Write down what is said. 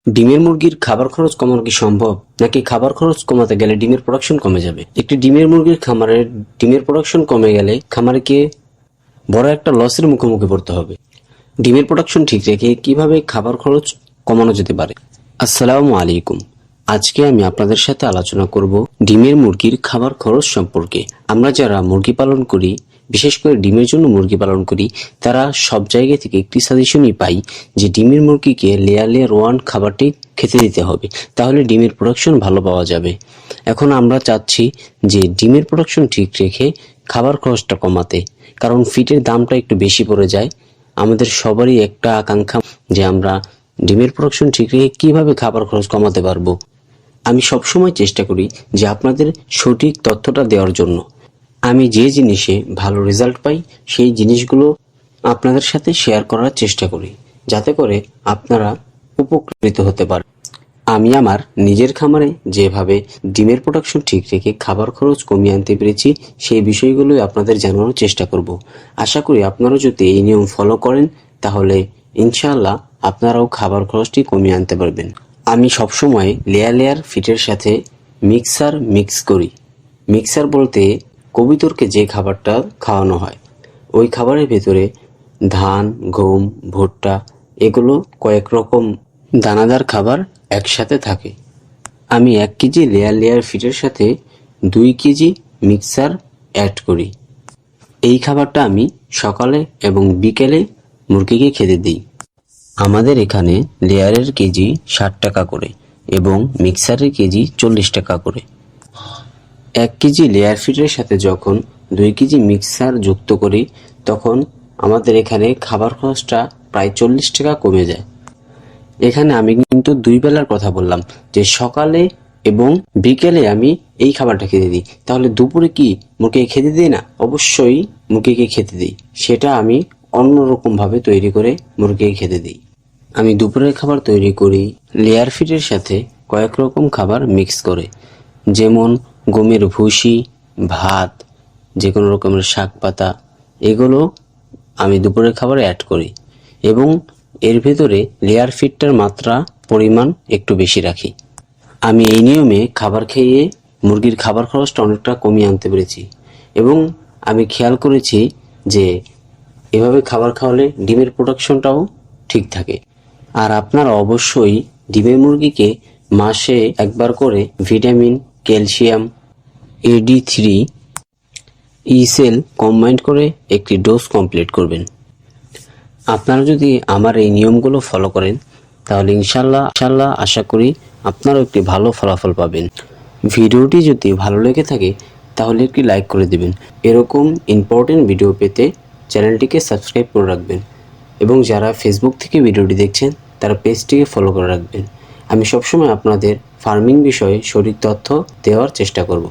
ডিমের মুরগির খাবার খরচ কমানো কি সম্ভব, নাকি খাবার খরচ কমাতে গেলে ডিমের প্রোডাকশন কমে যাবে? একটি ডিমের মুরগির খামারের ডিমের প্রোডাকশন কমে গেলে খামারকে বড় একটা লসের মুখোমুখি পড়তে হবে। ডিমের প্রোডাকশন ঠিক রেখে কিভাবে খাবার খরচ কমানো যেতে পারে? আসসালামু আলাইকুম। আজকে আমি আপনাদের সাথে আলোচনা করব ডিমের মুরগির খাবার খরচ সম্পর্কে। আমরা যারা মুরগি পালন করি, বিশেষ করে ডিমের জন্য মুরগি পালন করি, তারা সব জায়গা থেকে একটি সাজেশনই পাই যে ডিমের মুরগিকে লেয়ার 1 খাবারটি খেতে দিতে হবে, তাহলে ডিমের প্রোডাকশন ভালো পাওয়া যাবে। এখন আমরা চাচ্ছি যে ডিমের প্রোডাকশন ঠিক রেখে খাবার খরচটা কমাতে, কারণ ফিটের দামটা একটু বেশি পড়ে যায়। আমাদের সবারই একটা আকাঙ্ক্ষা যে আমরা ডিমের প্রোডাকশন ঠিক রেখে কিভাবে খাবার খরচ কমাতে পারবো। আমি সবসময় চেষ্টা করি যে আপনাদের সঠিক তথ্যটা দেওয়ার জন্য। আমি যে জিনিসে ভালো রেজাল্ট পাই সেই জিনিসগুলো আপনাদের সাথে শেয়ার করার চেষ্টা করি, যাতে করে আপনারা উপকৃত হতে পারেন। আমি আমার নিজের খামারে যেভাবে ডিমের প্রোডাকশন ঠিক রেখে খাবার খরচ কমিয়ে আনতে পেরেছি, সেই বিষয়গুলোই আপনাদের জানানোর চেষ্টা করব। আশা করি আপনারা যদি এই নিয়ম ফলো করেন, তাহলে ইনশাআল্লাহ আপনারাও খাবার খরচটি কমিয়ে আনতে পারবেন। আমি সবসময় লেয়ার ফিটের সাথে মিক্স করি। মিক্সার বলতে কবুতরকে যে খাবারটা খাওয়ানো হয়, ওই খাবারের ভেতরে ধান, গম, ভুট্টা এগুলো কয়েক রকম দানাদার খাবার একসাথে থাকে। আমি 1 কেজি লেয়ার ফিটের সাথে 2 কেজি মিক্সার অ্যাড করি। এই খাবারটা আমি সকালে এবং বিকেলে মুরগিকে খেতে দিই। আমাদের এখানে লেয়ারের কেজি 60 টাকা করে এবং মিক্সারের কেজি 40 টাকা করে। 1 কেজি লেয়ার ফিটের সাথে যখন 2 কেজি মিক্সার যুক্ত করি, তখন আমাদের এখানে খাবার খরচটা প্রায় 40 টাকা কমে যায়। এখানে আমি কিন্তু 2 বেলার কথা বললাম, যে সকালে এবং বিকেলে আমি এই খাবারটা খেতে দিই। তাহলে দুপুরে কি মুরগিকে খেতে দিই না? অবশ্যই মুরগিকে খেতে দিই। সেটা আমি অন্যরকম ভাবে তৈরি করে মুরগিকে খেতে দিই। আমি দুপুরের খাবার তৈরি করি লেয়ার ফিটের সাথে কয়েক রকম খাবার মিক্স করে, যেমন গমের ভুসি, ভাত, যে কোনো রকমের শাক পাতা, এগুলো আমি দুপুরের খাবারে অ্যাড করি এবং এর ভেতরে লেয়ার ফিটটার মাত্রা পরিমাণ একটু বেশি রাখি। আমি এই নিয়মে খাবার খেয়ে মুরগির খাবার খরচটা অনেকটা কমিয়ে আনতে পেরেছি এবং আমি খেয়াল করেছি যে এভাবে খাবার খাওয়ালে ডিমের প্রোডাকশনটাও ঠিক থাকে। আর আপনারা অবশ্যই ডিমের মুরগিকে মাসে একবার করে ভিটামিন, ক্যালসিয়াম, AD3, ইসেল কম্বাইন্ড করে একটি ডোজ কমপ্লিট করবেন। আপনারা যদি আমার এই নিয়মগুলো ফলো করেন, তাহলে ইনশাল্লাহ আশা করি আপনারাও একটি ভালো ফলাফল পাবেন। ভিডিওটি যদি ভালো লেগে থাকে তাহলে একটি লাইক করে দিবেন। এরকম ইম্পর্টেন্ট ভিডিও পেতে চ্যানেলটিকে সাবস্ক্রাইব করে রাখবেন এবং যারা ফেসবুক থেকে ভিডিওটি দেখছেন তারা পেজটিকে ফলো করে রাখবেন। আমি সবসময় আপনাদের ফার্মিং বিষয়ে সঠিক তথ্য দেওয়ার চেষ্টা করব।